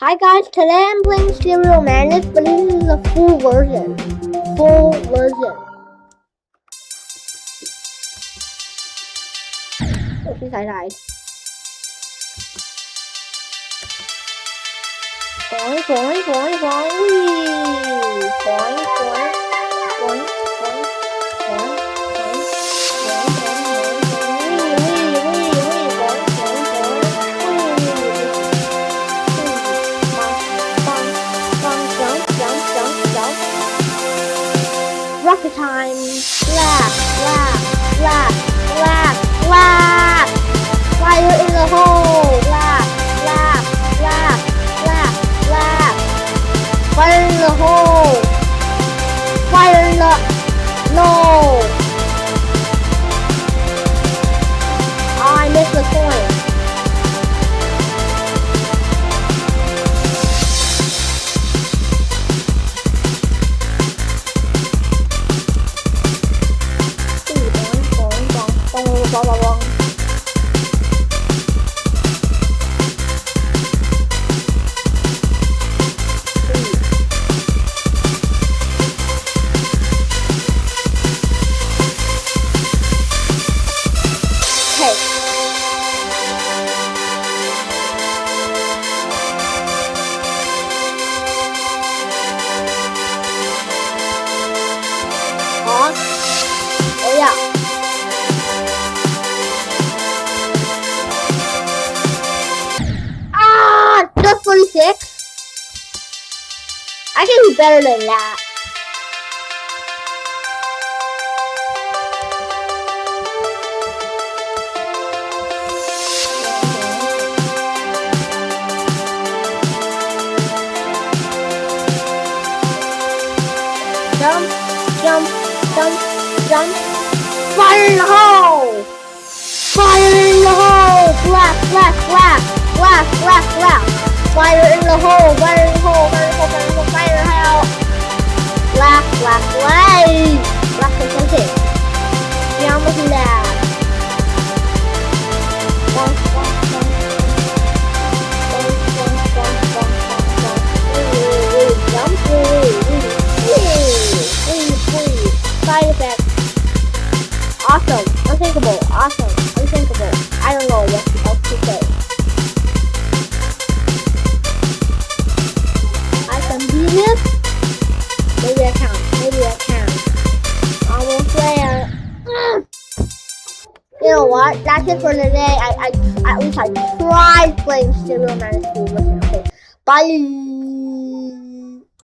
Hi guys, today I'm playing Stereo Madness, but this is a full version. Full version. Oh, since I died. Boing, boing, boing, boing, wee. Boing, boing, boing, boing, boing, boing, rocket time! Laugh, laugh, laugh, laugh, laugh! Fire in the hole! Laugh, laugh, laugh, laugh, laugh! Fire in the hole! Fire in the... No! Oh, I missed the coin. Bong, bong, bong. Okay. Huh? Oh yeah. Just 46? I can do better than that. Jump, jump, jump, jump. Fire in the hole! Fire in the hole! Blast, blast, blast! Blast, blast, blast! Fire in the hole! Fire in the hole! Fire in the hole! Fire in the hole! Fire in the hole! Blast, blast, blast! Blast the content. Geometry lab. Bonk, bonk, bonk. Bonk, bonk, bonk, bonk, bonk, bonk. Jump, side effect. Awesome. Unthinkable. Awesome. Unthinkable. I don't know what else to say. I can do this. Maybe I can. Maybe I can. Almost there. You know what? That's it for today. At least I tried playing Stereo Madness. Okay. Bye.